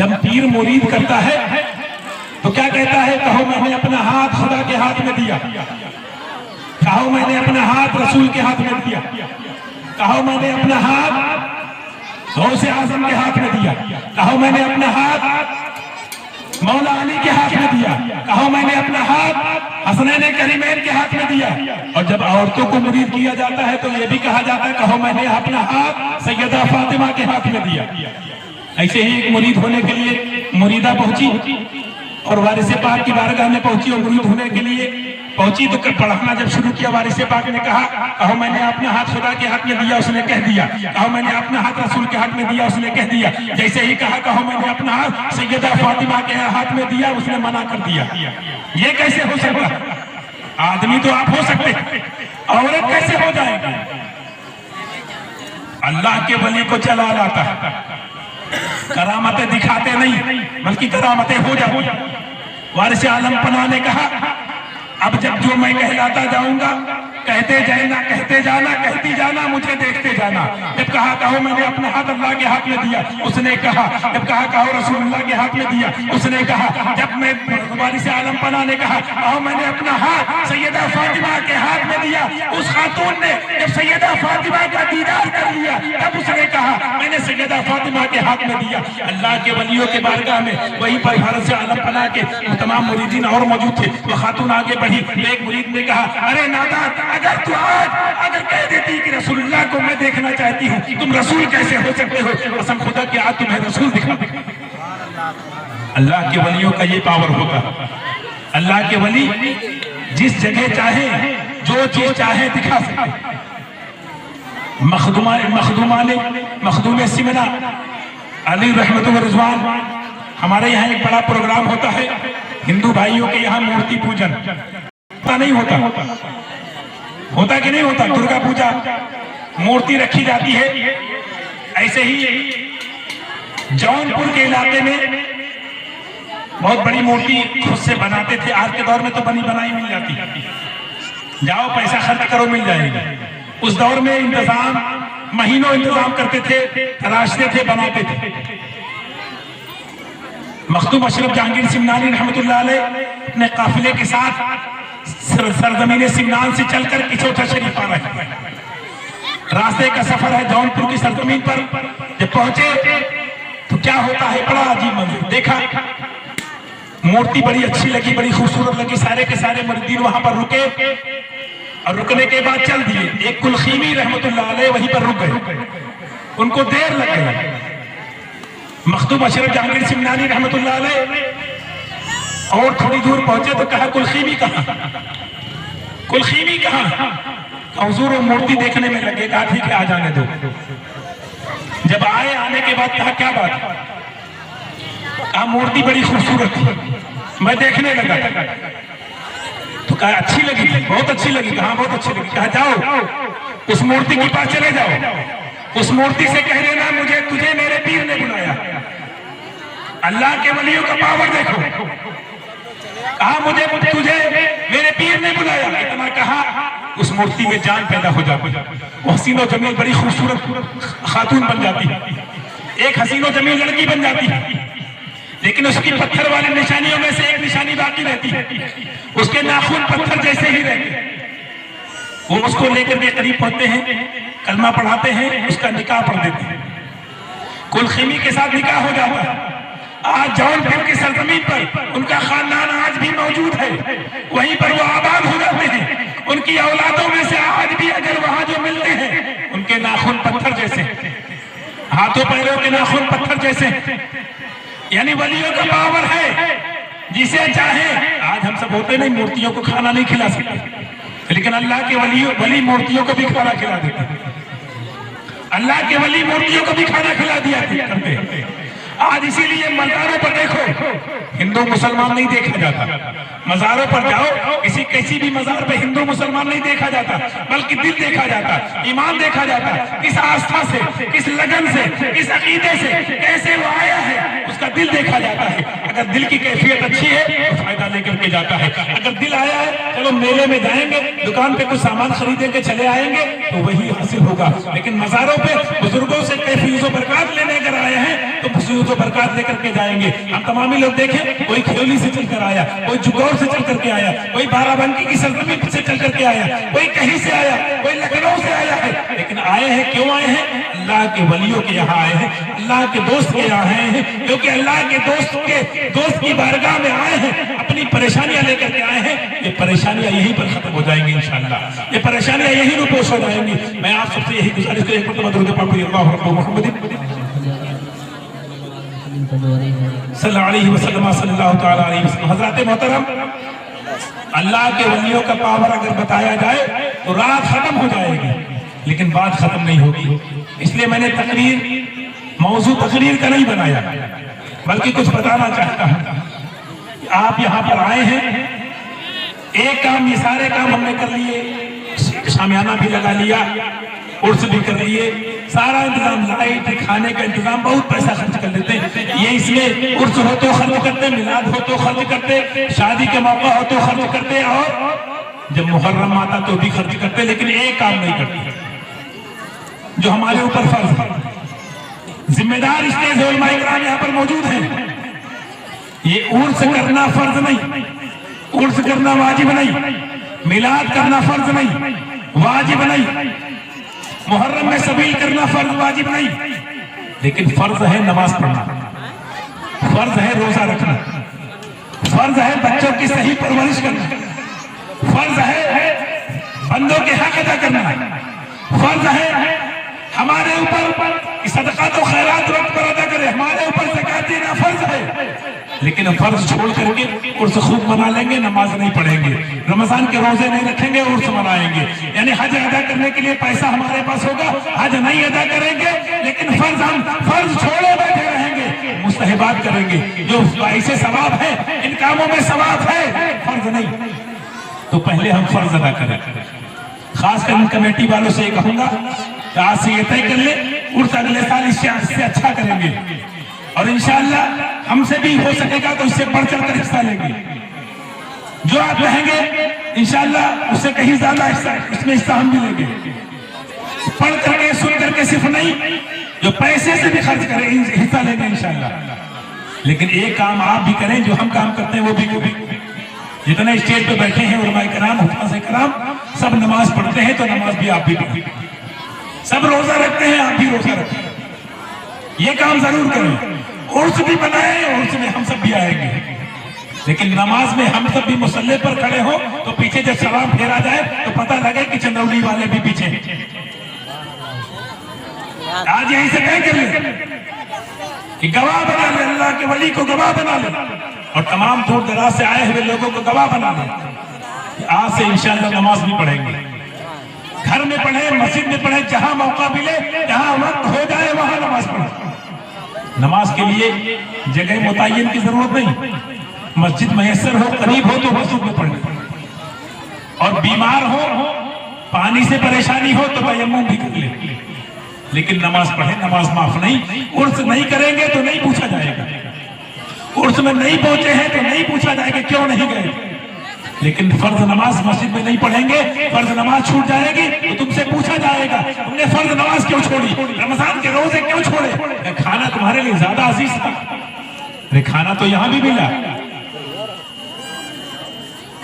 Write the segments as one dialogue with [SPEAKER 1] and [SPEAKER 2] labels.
[SPEAKER 1] जब पीर मुरीद करता है तो क्या कहता है, कहो मैंने अपना हाथ खुदा के हाथ में दिया, कहो मैंने अपना हाथ रसूल के हाथ में दिया, कहो मैंने अपना हाथ गौसे आजम के हाथ में दिया, कहो मैंने अपना हाथ मौला अली के हाथ में दिया, कहो मैंने अपना हाथ हसनैन करीमैन के हाथ में दिया। और जब औरतों को मुरीद किया जाता है तो ये भी कहा जाता है, कहो मैंने अपना हाथ सैयदा फातिमा के हाथ में दिया। ऐसे ही एक मुरीद होने के लिए मुरीदा पहुंची और वारिस पाक की बारगाह में पहुंची और मुरीद होने के लिए पहुंची तो पढ़ाना जब शुरू किया, वारिस पाक ने कहा, कहो मैंने अपना हाथ खुदा के हाथ में दिया, उसने कह दिया। कहो मैंने अपना हाथ रसूल के हाथ में दिया, उसने कह दिया। जैसे ही कहा, कहो मैंने अपना हाथ सैयदा फातिमा के हाथ में दिया, उसने मना कर दिया। ये कैसे हो सकता? आदमी तो आप हो सकते, औरत कैसे हो जाएगी? अल्लाह के वली को चला लाता है, करामतें दिखाते नहीं बल्कि करामतें हो जाओ। वारिस आलम पना ने कहा, अब जब जो मैं कहलाता जाऊंगा, कहते जाना कहते जाना कहती जाना, मुझे देखते जाना। जब कहा, कहो मैंने अपना हाथ अल्लाह के हाथ में दिया, उसने कहा। जब कहा, कहो रसूलुल्लाह के हाथ में दिया, उसने कहा। जब मैं वारिस आलम पना ने कहा, कहो मैंने अपना हाथ सैयदा फातिमा के हाथ में दिया, उस खातून ने जब सैयदा फातिमा का दीदार कर लिया, तब उसने कहा, मैंने सैयदा फातिमा के हाथ में दिया। अल्लाह के वलियों के बारगाह में वहीं पर वारिस आलम पना के तमाम मुरीदीन और मौजूद थे। वो खातून आगे बढ़ी, एक मुरीद ने कहा, अरे नादान, अगर तू आज अगर कह देती कि रसूलुल्लाह को मैं देखना चाहती हूँ, तुम रसूल कैसे हो सकते हो? कसम खुदा कि आज तुम्हें रसूल दिखा। अल्लाह के वलियों का ये पावर होगा। अल्लाह के वली जिस जगह चाहे जो चीज चाहे दिखा सकते। मखदूम सिमना अली रहमतुल्लाह रिजवान, हमारे यहाँ एक बड़ा प्रोग्राम होता है हिंदू भाइयों के यहाँ, मूर्ति पूजन नहीं होता, होता कि नहीं होता? दुर्गा पूजा मूर्ति रखी जाती है। ऐसे ही जौनपुर के इलाके में बहुत बड़ी मूर्ति खुद से बनाते थे। आज के दौर में तो बनी बनाई मिल जाती, जाओ पैसा खर्च करो मिल जाएगी। उस दौर में इंतजाम, महीनों इंतजाम करते थे, तराशते थे, बनाते थे। मखदूम अशरफ जहांगीर सिमनानी रहमतुल्लाह अलैह अपने काफिले के साथ सरजमीन सिमनान से चलकर किचौटा शरीफ आ रहे हैं। रास्ते का सफर है जौनपुर की सरजमीन पर। जब पहुंचे तो क्या होता है, बड़ा अजीब मंजर देखा। मूर्ति बड़ी अच्छी लगी, बड़ी खूबसूरत लगी। सारे के सारे मुरीदीन वहां पर रुके और रुकने के बाद चल दिए। एक कुलखीमी रहमतुल्लाह अलैह वहीं पर रुक गए, उनको देर लग गई। मखदूम अशरफ जहांगीर सिमनानी रहमतुल्लाह अलैह और थोड़ी दूर पहुंचे तो कहा, कुलखीमी कहाँ? कुलखीमी कहाँ? हुजूर वो मूर्ति देखने में लगे। कहा ठीक है, आ जाने दो। जब आए, आने के बाद कहा, क्या बात? कहा मूर्ति बड़ी खूबसूरत थी, मैं देखने लगा। तो कहा अच्छी लगी? बहुत अच्छी लगी। कहा बहुत अच्छी लगी। कहा जाओ उस मूर्ति के पास चले जाओ, उस मूर्ति से कह देना मुझे तुझे मेरे पीर ने बुलाया। अल्लाह के वलियों का पावर देखो। कहा मुझे तुझे मेरे पीर ने बुलाया। इतना कहा, उस मूर्ति में जान पैदा हो जाती। वो हसीनो जमील बड़ी खूबसूरत खातून बन जाती, एक हसीनो जमील लड़की बन जाती, लेकिन उसकी पत्थर वाली निशानियों में से एक निशानी बाकी रहती, उसके नाखून पत्थर जैसे ही रहते। वो उसको लेकर के करीब पहुंचते हैं, कलमा पढ़ाते हैं, उसका निकाह पढ़ देते हैं। कुलखीमी के साथ निकाह हो जाता है। आज जौनपुर की सरजमीन पर उनका खानदान आज भी मौजूद है, वहीं पर वो आबाद हो जाते हैं। उनकी औलादों में से आज भी अगर वहां जो मिलते हैं, उनके नाखून पत्थर जैसे, हाथों पैरों के नाखून पत्थर जैसे। यानी वलियों का पावर है, जिसे चाहे। आज हम सब होते नहीं, मूर्तियों को खाना नहीं खिला सकते, लेकिन अल्लाह के वली मूर्तियों को भी खाना खिला देते। अल्लाह के वली मूर्तियों को भी खाना खिला दिया करते। आज इसीलिए मज़ारों पर देखो, हिंदू मुसलमान नहीं देखा जाता। मज़ारों पर जाओ, किसी भी मज़ार पे हिंदू मुसलमान नहीं देखा जाता, बल्कि दिल देखा जाता, ईमान देखा जाता। किस आस्था से, किस लगन से, किस अकीदे से कैसे वो आया है, उसका दिल देखा जाता है। अगर दिल की कैफियत अच्छी है तो फायदा लेकर के जाता है। अगर दिल आया है चलो मेले में जाएंगे, दुकान पे कुछ सामान खरीदेंगे, चले आएंगे, तो वही हासिल होगा। लेकिन मज़ारों पे बुजुर्गों से कई फीज़ बरकत लेने कर आए हैं तो फीज़ बरकत लेकर के जाएंगे। हम तमामी लोग देखें, कोई खेली से चल कर आया, कोई जुगौर से चल करके आया, कोई बाराबंकी की सरजमीन से चल करके आया, कोई कहीं से आया, कोई लखनऊ से आया है। लेकिन आए हैं क्यों आए हैं? अल्लाह के वलियों के यहाँ आए हैं, अल्लाह के दोस्त के यहाँ आए हैं, क्योंकि अल्लाह के दोस्त की बारगाह में आए हैं, अपनी परेशानियां लेकर के आए हैं। ये परेशानियां यहीं पर खत्म हो जाएंगी इंशाअल्लाह, ये परेशानियां यहीं रुपोश हो जाएंगी। मैं आप सबसे यही गुजारिश करें, हज़रात मोहतरम, अल्लाह के वलियों का पावर अगर बताया जाए तो रात खत्म हो जाएगी, लेकिन बात खत्म नहीं होगी। इसलिए मैंने मौजू तकरीर का नहीं बनाया, बल्कि कुछ बताना चाहता हूं। आप यहाँ पर आए हैं, एक काम, ये सारे काम हमने कर लिए, शामियाना भी लगा लिया, उर्स भी कर लिए, सारा इंतजाम, लाइट, खाने का इंतजाम, बहुत पैसा खर्च कर लेते हैं। ये इसलिए उर्स हो तो खर्च करते, मिलाद हो तो खर्च करते, शादी के मौका हो तो खर्च करते, और जब मुहर्रम आता तो भी खर्च करते, लेकिन एक काम नहीं करते जो हमारे ऊपर फर्ज है। जिम्मेदार स्टेज उलमाए किराम यहाँ पर मौजूद हैं। ये उर्स करना फर्ज नहीं, उर्स करना वाजिब नहीं, मिलाद करना फर्ज नहीं, वाजिब नहीं, मुहर्रम में सबील करना फर्ज वाजिब नहीं, लेकिन फर्ज है नमाज पढ़ना, फर्ज है रोजा रखना, फर्ज है बच्चों की सही परवरिश करना, फर्ज है बंदों के हक अदा करना, फर्ज है हमारे ऊपर सदका तो खैरात वक्त पर अदा करे, हमारे ऊपर ज़कात देना फर्ज है। लेकिन फर्ज छोड़ करके उर्स खूब मना लेंगे, नमाज नहीं पढ़ेंगे, रमजान के रोजे नहीं रखेंगे, उर्स मनाएंगे। यानी हज अदा करने के लिए पैसा हमारे पास होगा, हज नहीं अदा करेंगे, लेकिन हम फर्ज छोड़े बैठे रहेंगे, मुस्तहबात करेंगे, जो ऐसे सवाब है, इन कामों में सवाब है, फर्ज नहीं। तो पहले हम फर्ज अदा करें। खासकर इन कमेटी वालों से कहूंगा, आज से ये तय कर ले, उर्स अगले साल इससे अच्छा करेंगे, और इंशाअल्लाह हमसे भी हो सकेगा तो इससे बढ़ चढ़ कर हिस्सा लेंगे। जो आप कहेंगे इंशाअल्लाह उससे कहीं ज्यादा इसमें हिस्सा हम भी लेंगे। पढ़ करके सुन करके सिर्फ नहीं, जो पैसे से भी खर्च करें हिस्सा लेंगे इंशाअल्लाह। लेकिन एक काम आप भी करें, जो हम काम करते हैं वो भी। जितने स्टेज पे बैठे हैं उलमाए किराम, हुफ़ाज़ किराम, सब नमाज पढ़ते हैं, तो नमाज भी आप भी पढ़ें। सब रोजा रखते हैं, आप भी रोजा रखें। ये काम जरूर करें। उर्स भी बनाए, उर्स में हम सब भी आएंगे, लेकिन नमाज में हम सब भी मुसल्ले पर खड़े हो तो पीछे जब सलाम फेरा जाए तो पता लगे कि चंदौली वाले भी पीछे। आज यहीं से तय कर ले कि गवाह बना ले, अल्लाह के वली को गवाह बना ले, और तमाम दूर दराज से आए हुए लोगों को गवाह बना ले। आज से इंशाअल्लाह नमाज भी पढ़ेंगे, घर में पढ़े, मस्जिद में पढ़े, जहां मौका मिले, जहां वक्त हो जाए वहां नमाज पढ़े। नमाज के लिए जगह मुतय्यन की जरूरत नहीं, मस्जिद मैसर हो, करीब हो तो मस्जिद में पढ़े, और बीमार हो, पानी से परेशानी हो तो तयम्मुम भी कर ले, लेकिन नमाज पढ़े, नमाज माफ नहीं। उर्स नहीं करेंगे तो नहीं पूछा जाएगा, उर्स में नहीं पहुंचे हैं तो नहीं पूछा जाएगा क्यों नहीं गए, लेकिन फर्ज नमाज मस्जिद में नहीं पढ़ेंगे, फर्ज नमाज छूट जाएगी तो तुमसे पूछा जाएगा तुमने फर्ज नमाज क्यों छोड़ी, रमजान के रोजे क्यों छोड़े। खाना तुम्हारे लिए ज्यादा अजीज था, अरे खाना तो यहाँ भी मिला।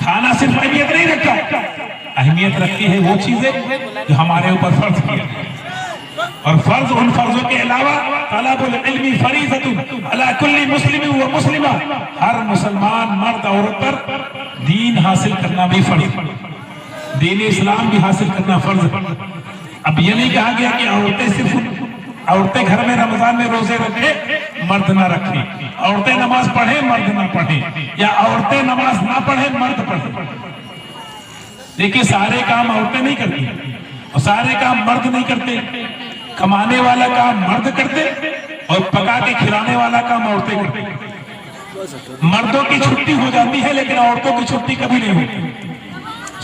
[SPEAKER 1] खाना सिर्फ अहमियत नहीं रखता, अहमियत रखती है वो चीजें जो हमारे ऊपर फर्ज किया, और फर्ज उन फर्जों के अलावा तलबुल इल्मी फरीज़तुन अला कुल्ली मुस्लिम व मुस्लिमा, हर मुसलमान मर्द औरत पर दीन हासिल करना भी फर्ज, दीन इस्लाम भी हासिल करना फर्ज। अब ये नहीं कहा गया कि औरतें घर में रमजान में रोजे रखे, मर्द ना रखे, औरतें नमाज पढ़े, मर्द ना पढ़े, या औरतें नमाज ना पढ़े, मर्द पढ़े। देखिए सारे काम औरतें नहीं करती और सारे काम मर्द नहीं करते। कमाने वाला काम मर्द करते और पका के खिलाने वाला काम औरतें करते। मर्दों की छुट्टी हो जाती है लेकिन औरतों की छुट्टी कभी नहीं होती।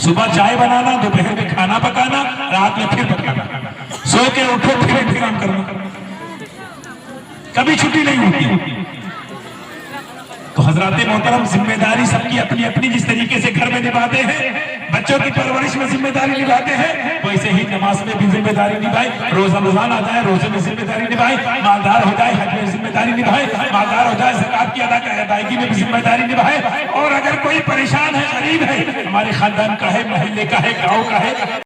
[SPEAKER 1] सुबह चाय बनाना, दोपहर में खाना पकाना, रात में फिर पकाना, सो के उठो फिर इंतजाम करना, कभी छुट्टी नहीं होती। तो हजरात मोहतरम, जिम्मेदारी सबकी अपनी अपनी जिस तरीके से घर में निभाते हैं, बच्चों की परवरिश में जिम्मेदारी निभाते हैं, वैसे ही नमाज में भी जिम्मेदारी निभाए। रोजा रमजान आ जाए, रोजे में जिम्मेदारी निभाए। मालदार हो जाए, हज में जिम्मेदारी निभाए। मालदार हो जाए, ज़कात की अदायगी में भी जिम्मेदारी निभाए। और अगर कोई परेशान है, गरीब है, हमारे खानदान का है, मोहल्ले का है, गाँव का है,